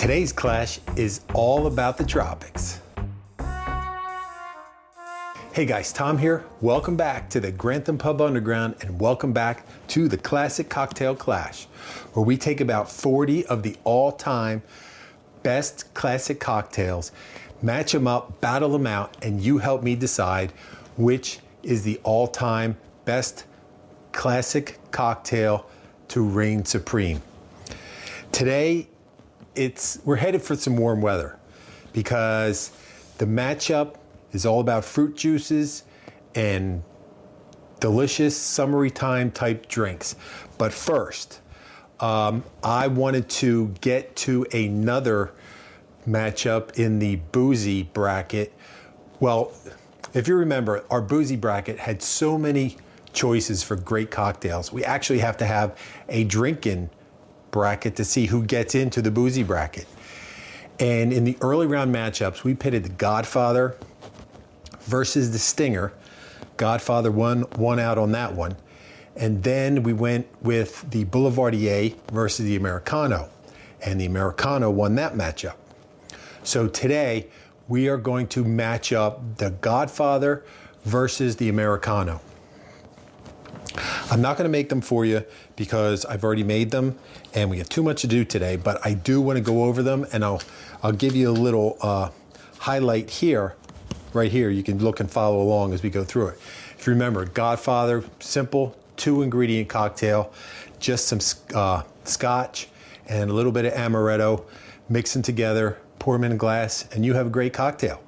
Today's clash is all about the tropics. Hey guys, Tom here. Welcome back to the Grantham Pub Underground and welcome back to the Classic Cocktail Clash, where we take about 40 of the all-time best classic cocktails, match them up, battle them out, and you help me decide which is the all-time best classic cocktail to reign supreme. Today, we're headed for some warm weather because the matchup is all about fruit juices and delicious summery time type drinks. But first, I wanted to get to another matchup in the boozy bracket. Well, if you remember, our boozy bracket had so many choices for great cocktails. We actually have to have a drinking bracket to see who gets into the boozy bracket. And in the early round matchups, we pitted the Godfather versus the Stinger. Godfather won out on that one. And then we went with the Boulevardier versus the Americano. And the Americano won that matchup. So today, we are going to match up the Godfather versus the Americano. I'm not gonna make them for you because I've already made them and we have too much to do today, but I do wanna go over them and I'll give you a little highlight here, right here. You can look and follow along as we go through it. If you remember, Godfather, simple 2-ingredient cocktail, just some scotch and a little bit of amaretto, mix them together, pour them in a glass, and you have a great cocktail.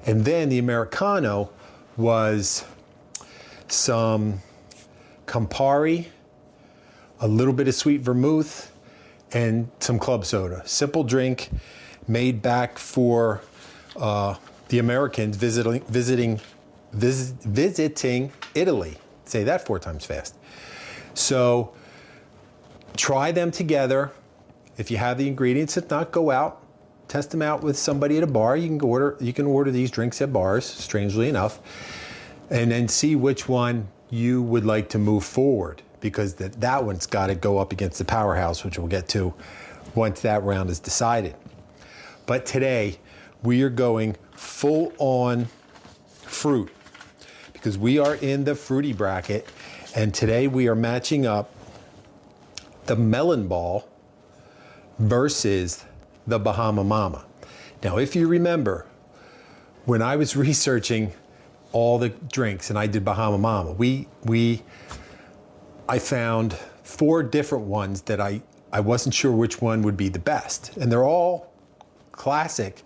And then the Americano was some Campari, a little bit of sweet vermouth, and some club soda. Simple drink made back for the Americans visiting Italy. Say that 4 times fast. So try them together. If you have the ingredients, if not, go out, test them out with somebody at a bar. You can order these drinks at bars, strangely enough, and then see which one you would like to move forward, because that one's got to go up against the powerhouse, which we'll get to once that round is decided. But today we are going full on fruit because we are in the fruity bracket, and today we are matching up the Melon Ball versus the Bahama Mama. Now, if you remember, when I was researching all the drinks and I did Bahama Mama, I found 4 different ones that I wasn't sure which one would be the best, and they're all classic.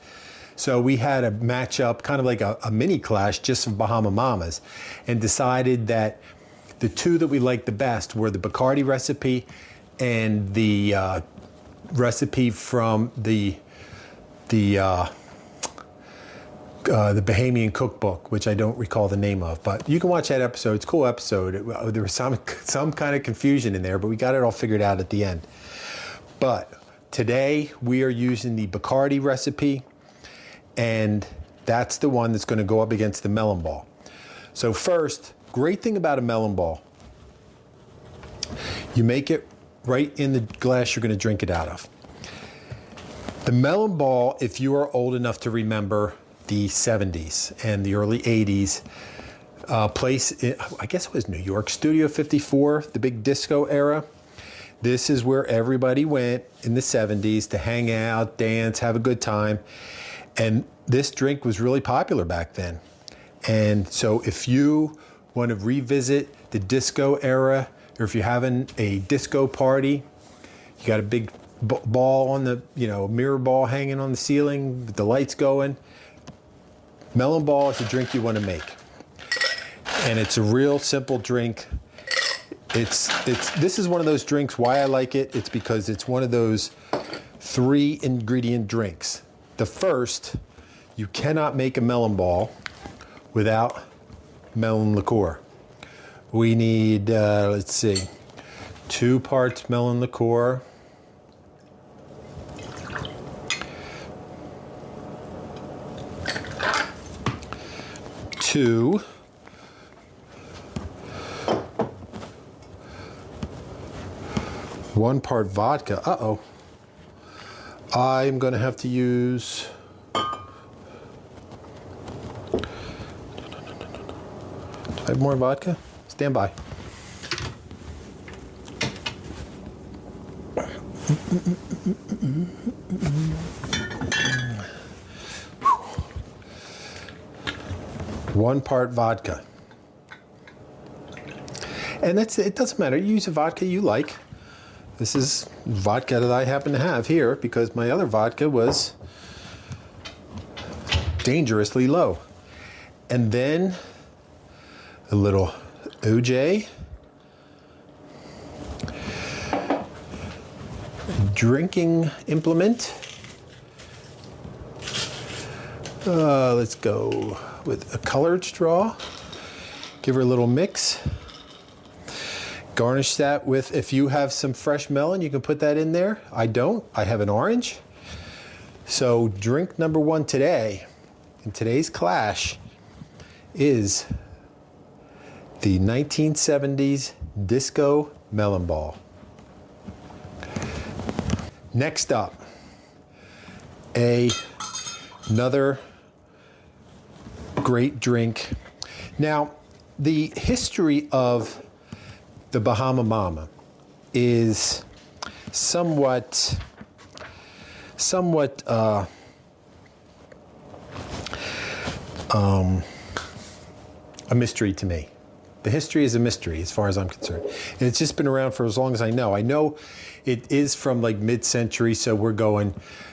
So we had a matchup, kind of like a mini clash, just of Bahama Mamas, and decided that the 2 that we liked the best were the Bacardi recipe and the recipe from the Bahamian cookbook, which I don't recall the name of, but you can watch that episode. It's a cool episode. There was some kind of confusion in there, but we got it all figured out at the end. But today we are using the Bacardi recipe, and that's the one that's going to go up against the Melon Ball. So first, great thing about a Melon Ball, you make it right in the glass you're going to drink it out of. The Melon Ball, if you are old enough to remember the 70s and the early 80s, place, I guess it was New York, Studio 54, the big disco era. This is where everybody went in the 70s to hang out, dance, have a good time. And this drink was really popular back then. And so if you want to revisit the disco era, or if you're having a disco party, you got a big ball on the, mirror ball hanging on the ceiling with the lights going, Melon Ball is a drink you want to make. And it's a real simple drink. This is one of those drinks, why I like it, it's because it's one of those 3-ingredient drinks. The first, you cannot make a Melon Ball without Melon Liqueur. We need, let's see, 2 parts Melon Liqueur, 2 1 part vodka. Uh-oh. I'm going to have to use... Do I have more vodka? Stand by. One part vodka. And it doesn't matter. You use a vodka you like. This is vodka that I happen to have here because my other vodka was dangerously low. And then a little OJ. Drinking implement. Let's go with a colored straw. Give her a little mix. Garnish that with, if you have some fresh melon, you can put that in there. I don't. I have an orange. So drink number one today, in today's clash, is the 1970s Disco Melon Ball. Next up, another great drink. Now, the history of the Bahama Mama is somewhat a mystery to me. The history is a mystery as far as I'm concerned. And it's just been around for as long as I know. I know it is from like mid-century, so we're going,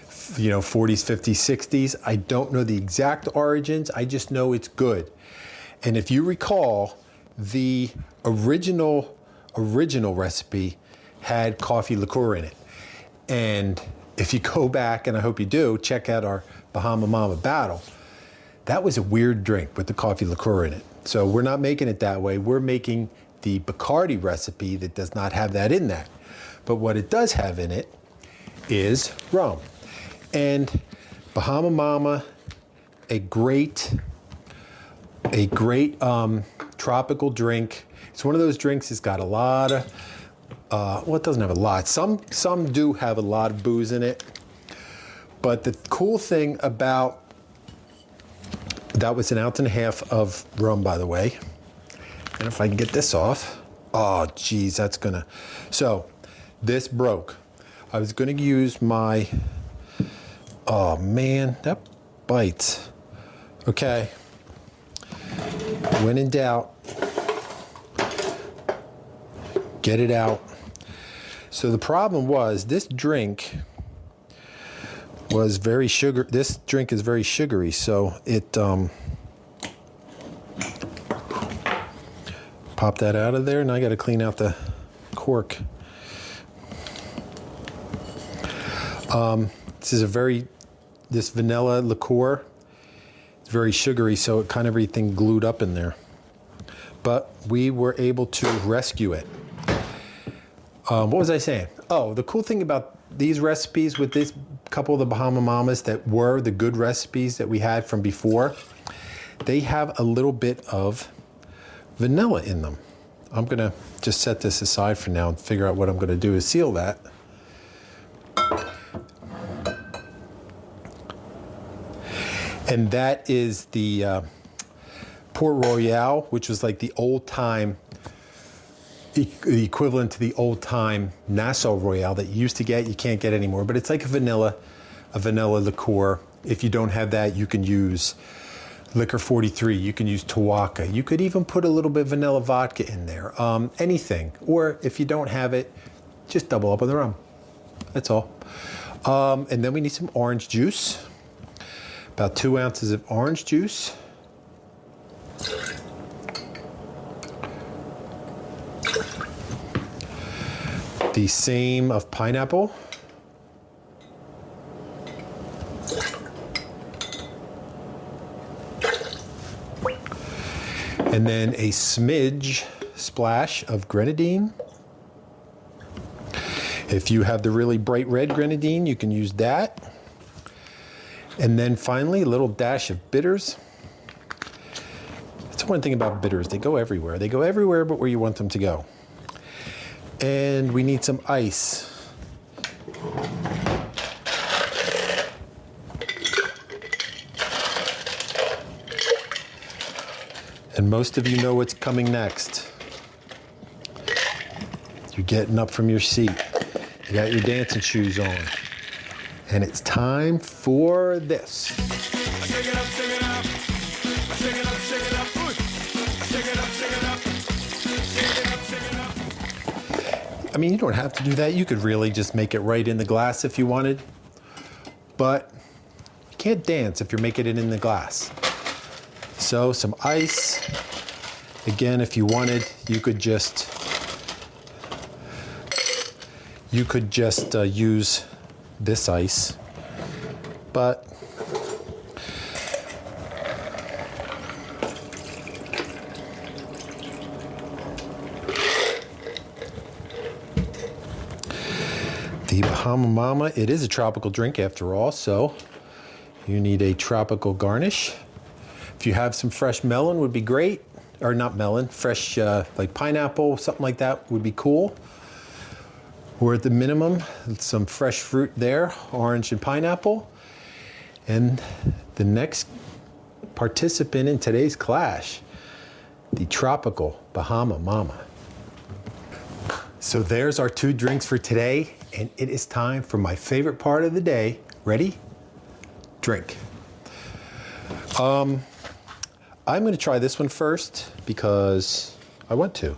40s, 50s, 60s. I don't know the exact origins. I just know it's good. And if you recall, the original recipe had coffee liqueur in it. And if you go back, and I hope you do, check out our Bahama Mama battle. That was a weird drink with the coffee liqueur in it. So we're not making it that way. We're making the Bacardi recipe that does not have that in that. But what it does have in it is rum. And Bahama Mama, a great tropical drink. It's one of those drinks that's got a lot of, well, it doesn't have a lot. Some do have a lot of booze in it. But the cool thing about, that was an ounce and a half of rum, by the way. And if I can get this off, oh, geez, that's gonna, so this broke. I was gonna use my, oh man, that bites. Okay, when in doubt, get it out. So the problem was this drink was very this drink is very sugary, so it, pop that out of there, and I gotta clean out the cork. This is this vanilla liqueur, it's very sugary, so it kind of everything glued up in there. But we were able to rescue it. What was I saying? Oh, the cool thing about these recipes with this couple of the Bahama Mamas that were the good recipes that we had from before, they have a little bit of vanilla in them. I'm gonna just set this aside for now and figure out what I'm gonna do is seal that. And that is the Port Royale, which was like the old time, the equivalent to the old time Nassau Royale that you used to get. You can't get anymore, but it's like a vanilla liqueur. If you don't have that, you can use Liquor 43, you can use Tawaka. You could even put a little bit of vanilla vodka in there, anything. Or if you don't have it, just double up on the rum. That's all. And then we need some orange juice. About 2 ounces of orange juice. The same of pineapple. And then a splash of grenadine. If you have the really bright red grenadine, you can use that. And then finally, a little dash of bitters. That's one thing about bitters, they go everywhere. They go everywhere but where you want them to go. And we need some ice. And most of you know what's coming next. You're getting up from your seat. You got your dancing shoes on. And it's time for this. I mean, you don't have to do that. You could really just make it right in the glass if you wanted. But you can't dance if you're making it in the glass. So some ice. Again, if you wanted, you could just use this ice. But the Bahama Mama, it is a tropical drink after all, so you need a tropical garnish. If you have some fresh melon would be great, or not melon, fresh like pineapple, something like that would be cool. Or at the minimum, some fresh fruit there, orange and pineapple. And the next participant in today's clash, the tropical Bahama Mama. So there's our 2 drinks for today, and it is time for my favorite part of the day. Ready? Drink. I'm gonna try this one first because I want to.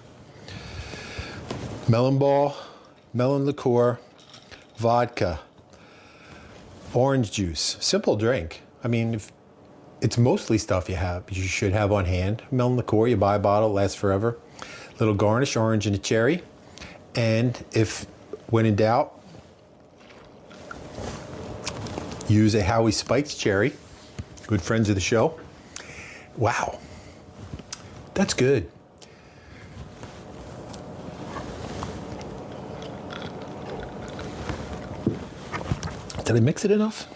Melon ball, melon liqueur, vodka, orange juice. Simple drink. I mean, if it's mostly stuff you should have on hand. Melon liqueur, you buy a bottle, it lasts forever. Little garnish, orange and a cherry. And if, when in doubt, use a Howie Spikes cherry. Good friends of the show. Wow, that's good. Did I mix it enough?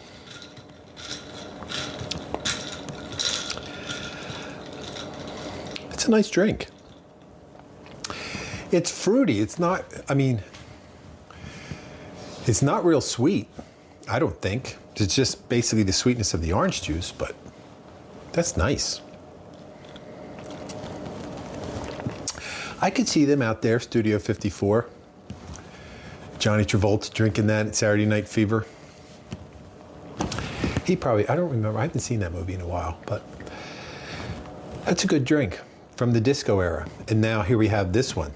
It's a nice drink. It's fruity. It's not, I mean, it's not real sweet, I don't think. It's just basically the sweetness of the orange juice, but that's nice. I could see them out there, Studio 54. Johnny Travolta drinking that at Saturday Night Fever. He probably, I don't remember, I haven't seen that movie in a while, but that's a good drink from the disco era. And now here we have this one.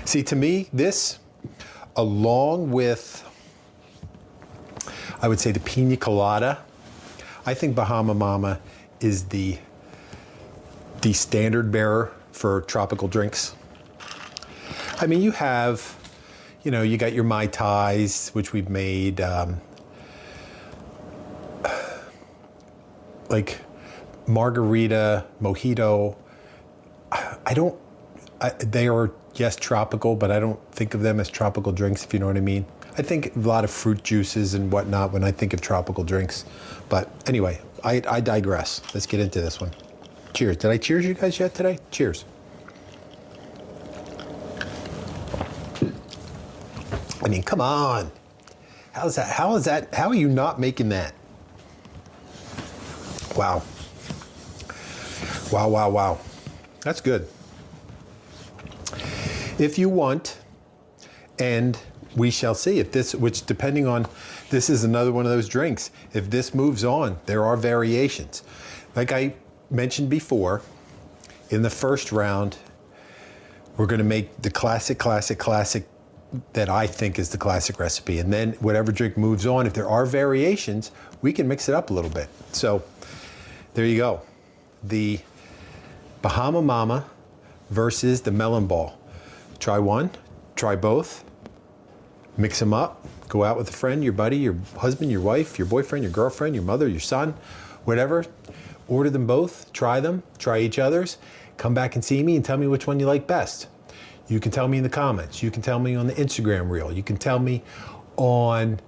See, to me, this, along with, I would say the pina colada, I think Bahama Mama is the standard bearer for tropical drinks. I mean, you have, you know, you got your Mai Tais, which we've made, like margarita, mojito. They are, yes, tropical, but I don't think of them as tropical drinks, if you know what I mean. I think a lot of fruit juices and whatnot when I think of tropical drinks. But anyway, I digress. Let's get into this one. Cheers. Did I cheers you guys yet today? Cheers. I mean, come on. How is that? How are you not making that? Wow. Wow, wow, wow. That's good. If you want, and we shall see if this, which depending on, this is another one of those drinks. If this moves on, there are variations. Like I mentioned before, in the first round, we're gonna make the classic that I think is the classic recipe. And then whatever drink moves on, if there are variations, we can mix it up a little bit. So there you go. The Bahama Mama versus the Melon Ball. Try one, try both, mix them up, go out with a friend, your buddy, your husband, your wife, your boyfriend, your girlfriend, your mother, your son, whatever. Order them both, try each other's, come back and see me and tell me which one you like best. You can tell me in the comments. You can tell me on the Instagram reel. You can tell me on,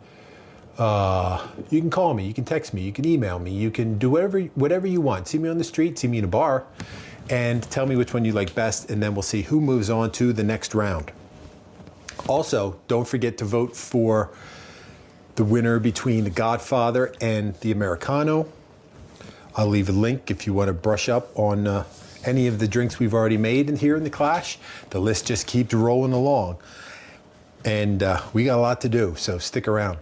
you can call me, you can text me, you can email me, you can do whatever you want. See me on the street, see me in a bar, and tell me which one you like best, and then we'll see who moves on to the next round. Also, don't forget to vote for the winner between the Godfather and the Americano. I'll leave a link if you want to brush up on any of the drinks we've already made in here in the Clash. The list just keeps rolling along. And we got a lot to do, so stick around.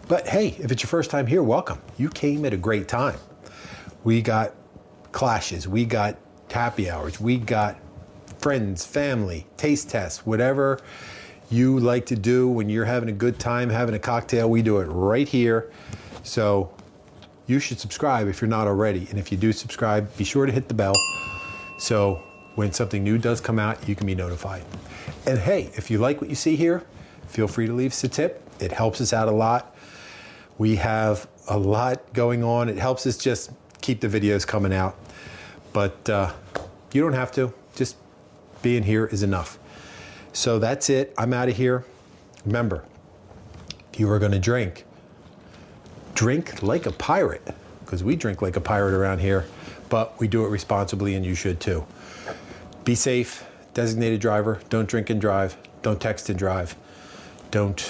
But hey, if it's your first time here, welcome. You came at a great time. We got clashes, we got happy hours, we got friends, family, taste tests, whatever you like to do when you're having a good time, having a cocktail, we do it right here. So you should subscribe if you're not already. And if you do subscribe, be sure to hit the bell so when something new does come out, you can be notified. And hey, if you like what you see here, feel free to leave us a tip. It helps us out a lot. We have a lot going on. It helps us just keep the videos coming out. But you don't have to. Just being here is enough. So that's it. I'm out of here. Remember, if you are going to drink like a pirate, because we drink like a pirate around here, but we do it responsibly, and you should too. Be safe. Designated driver. Don't drink and drive. Don't text and drive. Don't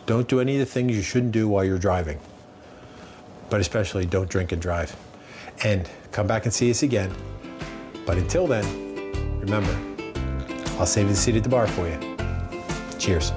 do any of the things you shouldn't do while you're driving. But especially don't drink and drive. And come back and see us again. But until then, remember, I'll save you the seat at the bar for you. Cheers.